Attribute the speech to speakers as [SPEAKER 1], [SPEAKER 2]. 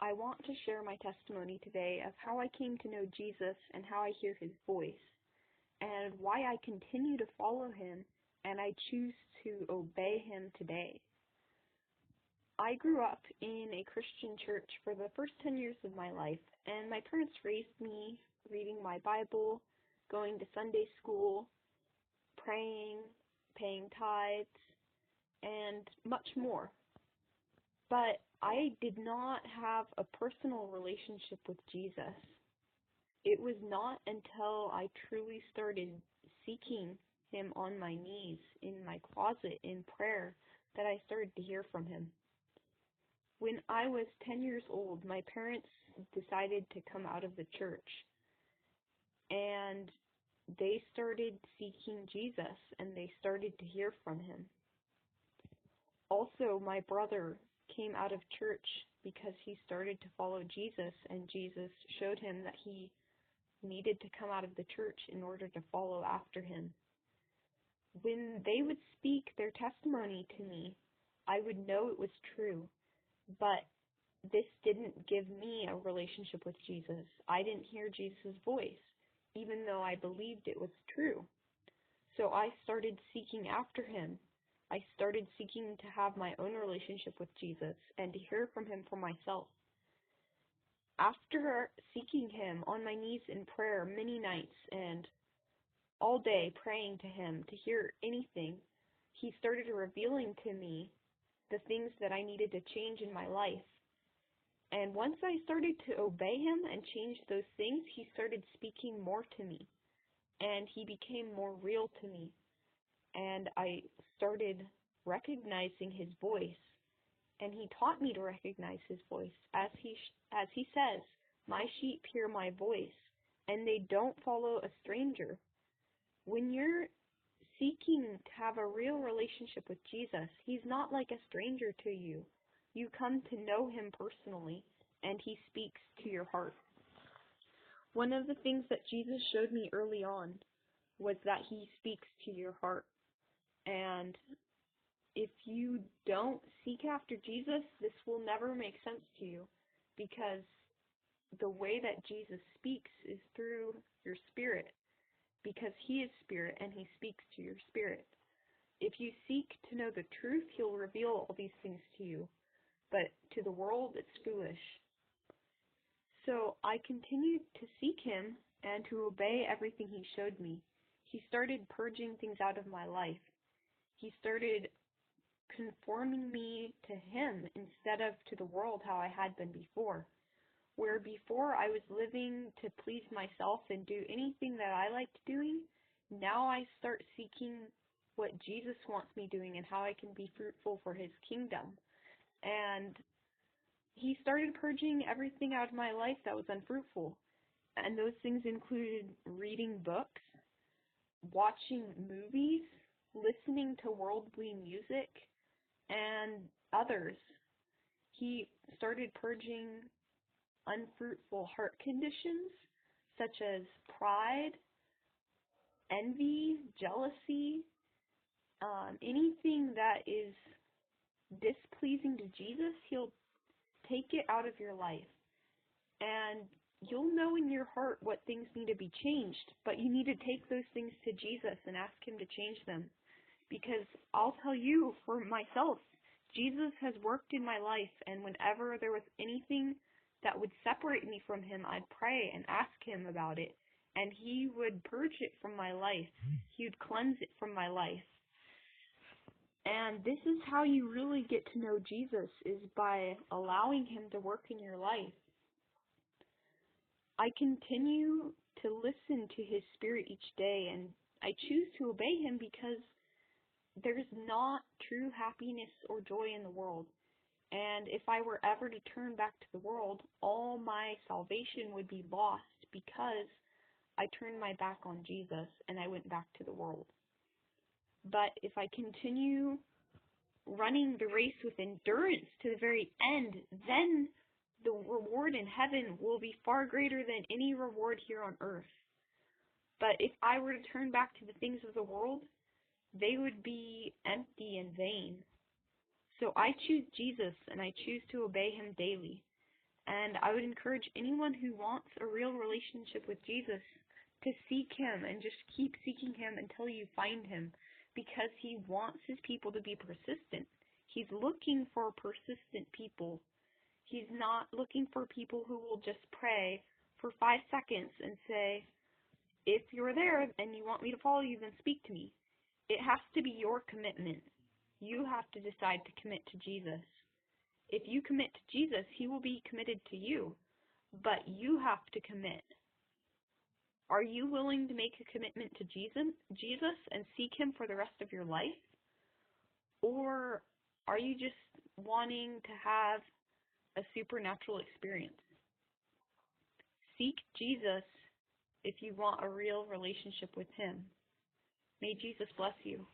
[SPEAKER 1] I want to share my testimony today of how I came to know Jesus and how I hear his voice, and why I continue to follow him and I choose to obey him today. I grew up in a Christian church for the first 10 years of my life, and my parents raised me reading my Bible, going to Sunday school, praying, paying tithes, and much more. But I did not have a personal relationship with Jesus. It was not until I truly started seeking him on my knees, in my closet, in prayer, that I started to hear from him. When I was 10 years old, my parents decided to come out of the church, and they started seeking Jesus, and they started to hear from him. Also, my brother came out of church because he started to follow Jesus, and Jesus showed him that he needed to come out of the church in order to follow after him. When they would speak their testimony to me, I would know it was true, but this didn't give me a relationship with Jesus. I didn't hear Jesus' voice, even though I believed it was true. So I started seeking after him. I started seeking to have my own relationship with Jesus and to hear from him for myself. After seeking him on my knees in prayer many nights and all day praying to him to hear anything, he started revealing to me the things that I needed to change in my life. And once I started to obey him and change those things, he started speaking more to me, and he became more real to me. And I started recognizing his voice, and he taught me to recognize his voice. As he says, "My sheep hear my voice, and they don't follow a stranger." When you're seeking to have a real relationship with Jesus, he's not like a stranger to you. You come to know him personally, and he speaks to your heart. One of the things that Jesus showed me early on was that he speaks to your heart. And if you don't seek after Jesus, this will never make sense to you, because the way that Jesus speaks is through your spirit, because he is spirit and he speaks to your spirit. If you seek to know the truth, he'll reveal all these things to you, but to the world, it's foolish. So I continued to seek him and to obey everything he showed me. He started purging things out of my life. He started conforming me to him instead of to the world how I had been before. Where before I was living to please myself and do anything that I liked doing, now I start seeking what Jesus wants me doing and how I can be fruitful for his kingdom. And he started purging everything out of my life that was unfruitful. And those things included reading books, watching movies, listening to worldly music, and others. He started purging unfruitful heart conditions such as pride, envy, jealousy, anything that is displeasing to Jesus, he'll take it out of your life. And you'll know in your heart what things need to be changed, but you need to take those things to Jesus and ask him to change them. Because I'll tell you, for myself, Jesus has worked in my life, and whenever there was anything that would separate me from him, I'd pray and ask him about it, and he would purge it from my life. He would cleanse it from my life. And this is how you really get to know Jesus, is by allowing him to work in your life. I continue to listen to his spirit each day, and I choose to obey him because there's not true happiness or joy in the world. And if I were ever to turn back to the world, all my salvation would be lost because I turned my back on Jesus and I went back to the world. But if I continue running the race with endurance to the very end, then the reward in heaven will be far greater than any reward here on earth. But if I were to turn back to the things of the world, they would be empty and vain. So I choose Jesus, and I choose to obey him daily. And I would encourage anyone who wants a real relationship with Jesus to seek Him and just keep seeking Him until you find Him, because He wants His people to be persistent. He's looking for persistent people. He's not looking for people who will just pray for 5 seconds and say, if you're there and you want me to follow you, then speak to me. It has to be your commitment. You have to decide to commit to Jesus. If you commit to Jesus, He will be committed to you, but you have to commit. Are you willing to make a commitment to Jesus and seek Him for the rest of your life? Or are you just wanting to have a supernatural experience? Seek Jesus if you want a real relationship with Him. May Jesus bless you.